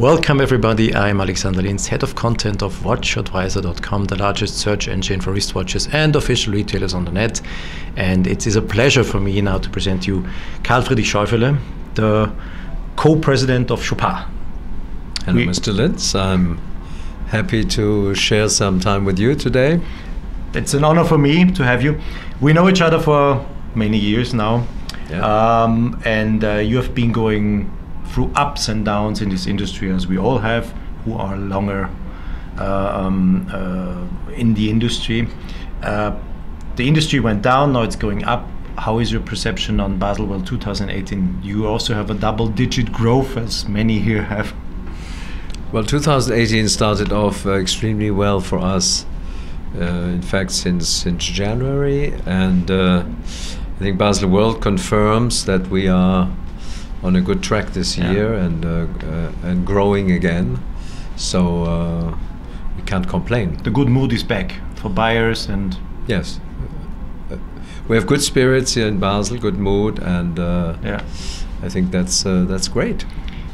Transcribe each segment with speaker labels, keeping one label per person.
Speaker 1: Welcome everybody, I'm Alexander Linz, Head of Content of WatchAdvisor.com, the largest search engine for wristwatches and official retailers on the net. And it is a pleasure for me now to present you Karl-Friedrich Scheufele, the co-president of Chopard.
Speaker 2: Hello, Mr. Linz. I'm happy to share some time with you today.
Speaker 1: It's an honor for me to have you. We know each other for many years now, and you have been going through ups and downs in this industry, as we all have, who are longer in the industry. The industry went down, now it's going up. How is your perception on Baselworld 2018? You also have a double-digit growth, as many here have.
Speaker 2: Well, 2018 started off extremely well for us. In fact, since January, and I think Baselworld confirms that we are on a good track this year and growing again. So we can't complain.
Speaker 1: The good mood is back for buyers, and
Speaker 2: yes, we have good spirits here in Basel, good mood, and I think that's great.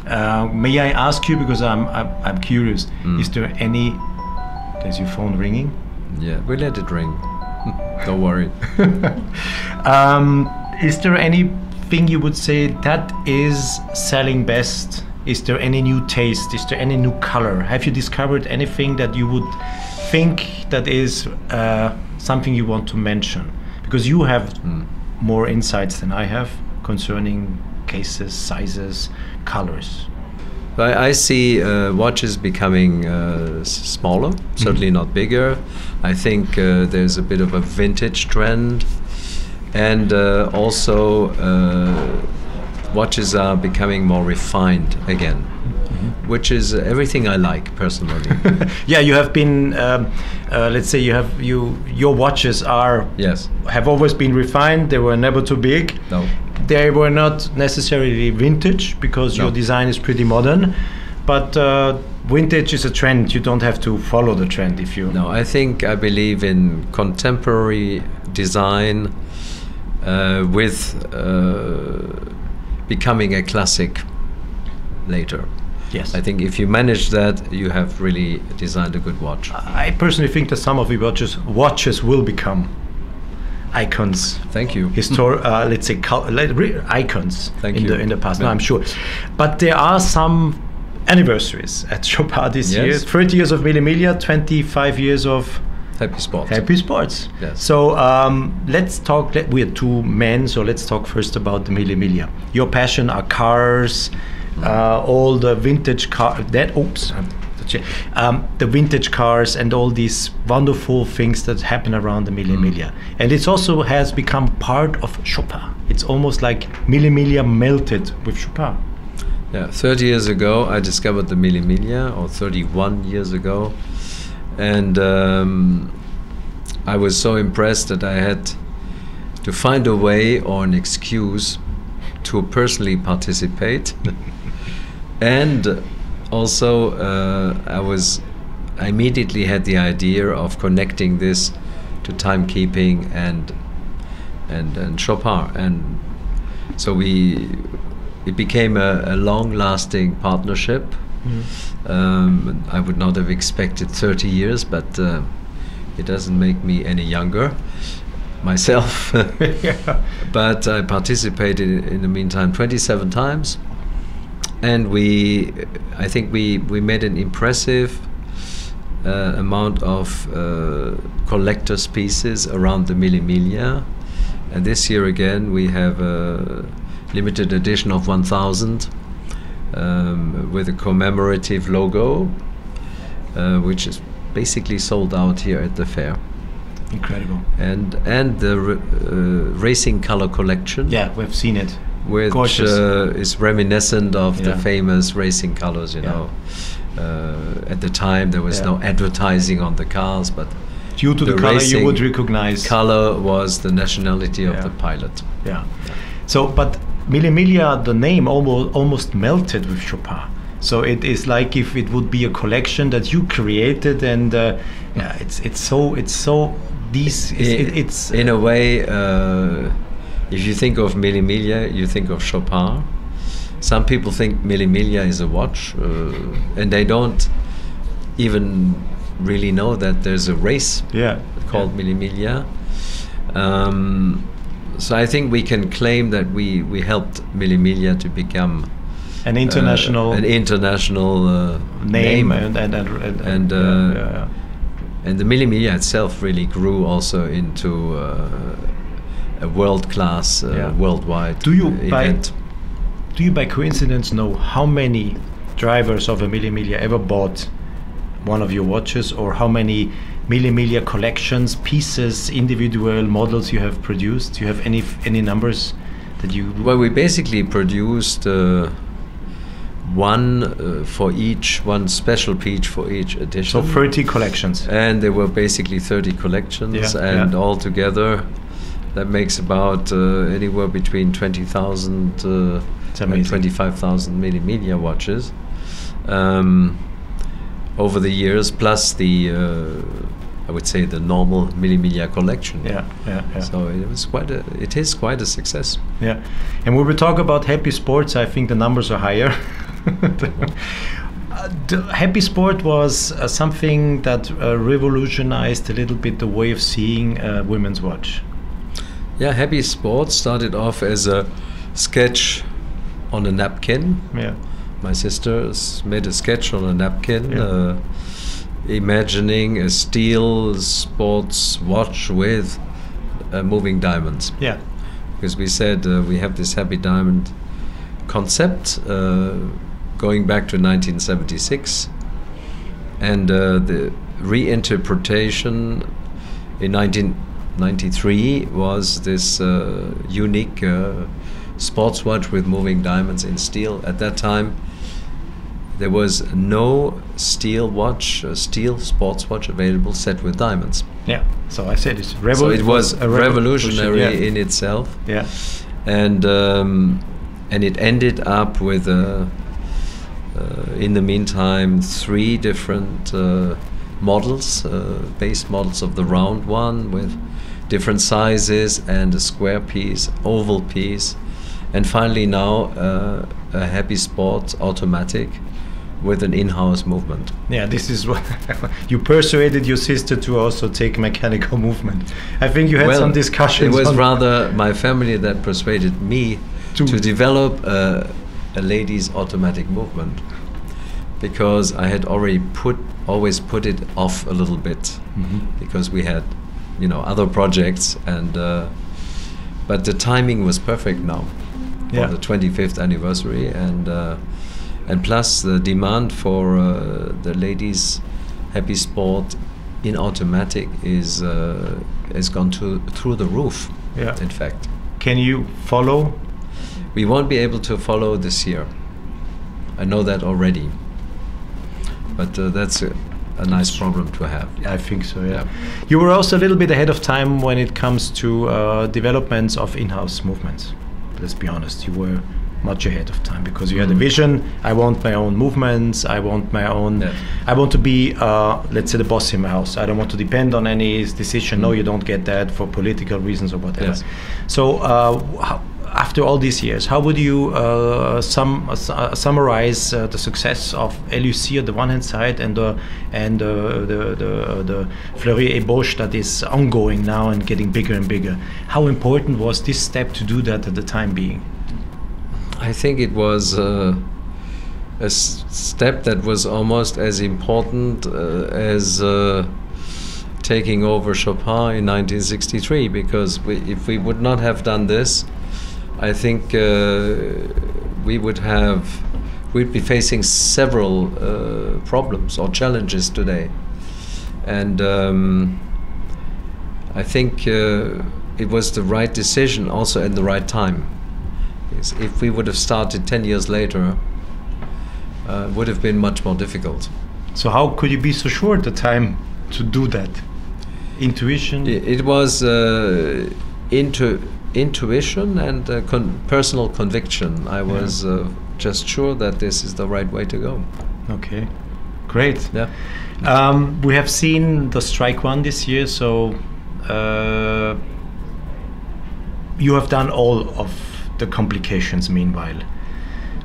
Speaker 1: May I ask you, because I'm curious, is there any? Is your phone ringing?
Speaker 2: Yeah, we let it ring. Don't worry.
Speaker 1: Is there anything you would say that is selling best? Is there any new taste? Is there any new color? Have you discovered anything that you would think that is something you want to mention? Because you have more insights than I have concerning cases, sizes, colors.
Speaker 2: I see watches becoming smaller, certainly not bigger. I think there's a bit of a vintage trend, and also watches are becoming more refined again, which is everything I like personally.
Speaker 1: Yeah, you have been, let's say your watches have always been refined. They were never too big.
Speaker 2: No.
Speaker 1: They were not necessarily vintage, because your design is pretty modern, but vintage is a trend. You don't have to follow the trend if you...
Speaker 2: No, I believe in contemporary design with becoming a classic later.
Speaker 1: Yes.
Speaker 2: I think if you manage that, you have really designed a good watch.
Speaker 1: I personally think that some of the watches will become icons.
Speaker 2: Thank you.
Speaker 1: Let's say icons in the past.
Speaker 2: Yeah.
Speaker 1: No, I'm sure. But there are some anniversaries at Chopard this year. 30 years of Mille, 25 years of
Speaker 2: Happy Sports.
Speaker 1: Happy Sports.
Speaker 2: Yes.
Speaker 1: So let's talk. We are two men, so let's talk first about the Mille. Your passion are cars, all the vintage cars. The vintage cars and all these wonderful things that happen around the Mille. And it also has become part of Chopard. It's almost like Mille melted with Chopard.
Speaker 2: Yeah, 30 years ago I discovered the Mille, or 31 years ago, and I was so impressed that I had to find a way or an excuse to personally participate. And also, I immediately had the idea of connecting this to timekeeping and Chopard, and so it became a long-lasting partnership. I would not have expected 30 years, but it doesn't make me any younger myself. But I participated in the meantime 27 times. And I think we made an impressive amount of collector's pieces around the Mille. And this year again we have a limited edition of 1,000 with a commemorative logo, which is basically sold out here at the fair.
Speaker 1: Incredible.
Speaker 2: And the racing color collection.
Speaker 1: Yeah, we've seen it.
Speaker 2: Which is reminiscent of the famous racing colors, you know. At the time there was no advertising on the cars, but
Speaker 1: due to the color you would recognize.
Speaker 2: Color was the nationality of the pilot.
Speaker 1: Yeah. So, but Mille, the name almost melted with Chopard. So it is like if it would be a collection that you created, and it's so
Speaker 2: in a way. If you think of Mille, you think of Chopard, some people think Mille is a watch, and they don't even really know that there's a race called Mille. So I think we can claim that we helped Mille to become
Speaker 1: an international
Speaker 2: name,
Speaker 1: and
Speaker 2: the Mille itself really grew also into a world-class, worldwide event.
Speaker 1: Do you by coincidence know how many drivers of a Mille ever bought one of your watches, or how many Mille collections, pieces, individual models you have produced? Do you have any numbers that you...
Speaker 2: Well, we basically produced one special piece for each edition.
Speaker 1: So 30 collections.
Speaker 2: And there were basically 30 collections, all together that makes about anywhere between 20,000 and 25,000 Mille watches over the years, plus the I would say the normal Mille collection. So it is quite a success.
Speaker 1: Yeah, and when we talk about Happy Sports, I think the numbers are higher. The Happy Sport was something that revolutionized a little bit the way of seeing a women's watch.
Speaker 2: Yeah, Happy Sport started off as a sketch on a napkin.
Speaker 1: Yeah.
Speaker 2: My sisters made a sketch on a napkin, imagining a steel sports watch with moving diamonds.
Speaker 1: Yeah.
Speaker 2: Because we said we have this Happy Diamond concept going back to 1976, and the reinterpretation in 1993 was this unique sports watch with moving diamonds in steel. At that time, there was no steel sports watch available set with diamonds.
Speaker 1: Yeah. So I said it's
Speaker 2: so it was revolutionary in itself.
Speaker 1: Yeah.
Speaker 2: And it ended up with in the meantime 3 different models, base models of the round one with different sizes, and a square piece, oval piece, and finally now a Happy Sport automatic with an in-house movement.
Speaker 1: Yeah, this is what you persuaded your sister to also take mechanical movement. I think you had some discussions.
Speaker 2: It was rather my family that persuaded me to develop a ladies' automatic movement, because I had already always put it off a little bit, because we had other projects, and but the timing was perfect now for the 25th anniversary, and plus the demand for the ladies' Happy Sport in automatic has gone through the roof.
Speaker 1: Yeah.
Speaker 2: In fact,
Speaker 1: can you follow?
Speaker 2: We won't be able to follow this year. I know that already, but that's a nice problem to have.
Speaker 1: I think so, yeah. You were also a little bit ahead of time when it comes to developments of in-house movements. Let's be honest, you were much ahead of time, because you had a vision. I want my own movements. I want my own. I want to be, let's say, the boss in my house. I don't want to depend on any decision. No, you don't get that for political reasons or whatever.
Speaker 2: Yes.
Speaker 1: So, after all these years, how would you summarize the success of LUC on the one hand side, and the Fleury et Bosch that is ongoing now and getting bigger and bigger? How important was this step to do that at the time being?
Speaker 2: I think it was a step that was almost as important as taking over Chopard in 1963, because if we would not have done this, I think we'd be facing several problems or challenges today, and I think it was the right decision also at the right time. If we would have started 10 years later, it would have been much more difficult.
Speaker 1: So how could you be so sure at the time to do that? Intuition?
Speaker 2: It was intuition and personal conviction. I was just sure that this is the right way to go.
Speaker 1: Okay, great.
Speaker 2: Yeah.
Speaker 1: We have seen the Strike 1 this year, so you have done all of the complications meanwhile.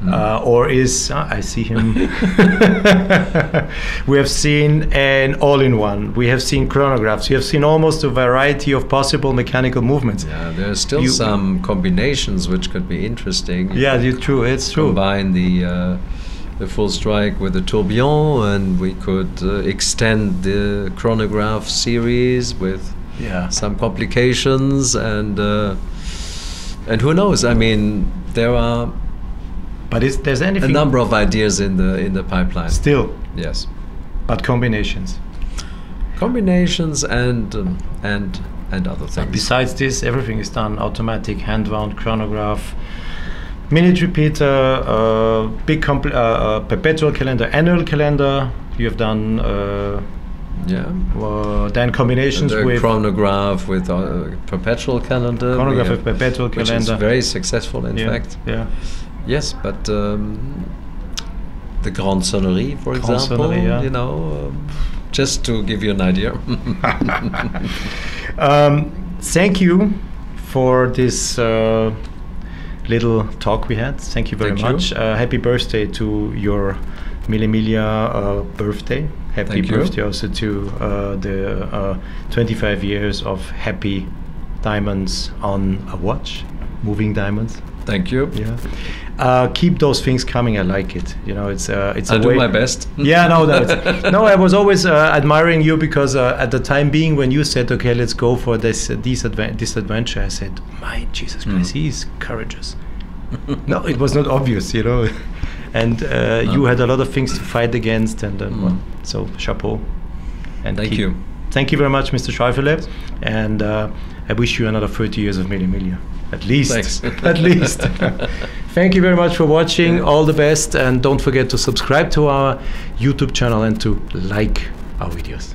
Speaker 1: or is I see him. We have seen an all-in-one. We have seen chronographs. You have seen almost a variety of possible mechanical movements.
Speaker 2: Yeah, there are still some combinations which could be interesting.
Speaker 1: Yeah, it's true. It's true.
Speaker 2: Combine the full strike with the tourbillon, and we could extend the chronograph series with some complications, and who knows? I mean, there are.
Speaker 1: But there's anything?
Speaker 2: A number of ideas in the pipeline.
Speaker 1: Still.
Speaker 2: Yes.
Speaker 1: But combinations.
Speaker 2: Combinations and other things.
Speaker 1: But besides this, everything is done automatic, hand-wound chronograph, minute repeater, big perpetual calendar, annual calendar. You have done. Then combinations with
Speaker 2: chronograph with perpetual calendar.
Speaker 1: Chronograph with perpetual calendar,
Speaker 2: which is very successful, in fact.
Speaker 1: Yeah.
Speaker 2: Yes, but the Grande Sonnerie, for example,
Speaker 1: Sonnerie,
Speaker 2: you know, just to give you an idea.
Speaker 1: Thank you for this little talk we had. Thank you very much. Happy birthday to your Mille birthday. Happy birthday also to the 25 years of happy diamonds on a watch, moving diamonds.
Speaker 2: Thank you.
Speaker 1: Yeah. Keep those things coming. I like it. You know, it's
Speaker 2: I do my best.
Speaker 1: Yeah, no, I was always admiring you because at the time being when you said, okay, let's go for this adventure, I said, my Jesus Christ, he's courageous. No, it was not obvious, you know, and you had a lot of things to fight against, and so chapeau. And
Speaker 2: thank you.
Speaker 1: Thank you very much, Mr. Scheufele, and I wish you another 30 years of Mille. At least.
Speaker 2: Thanks.
Speaker 1: At least. Thank you very much for watching. All the best, and don't forget to subscribe to our YouTube channel and to like our videos.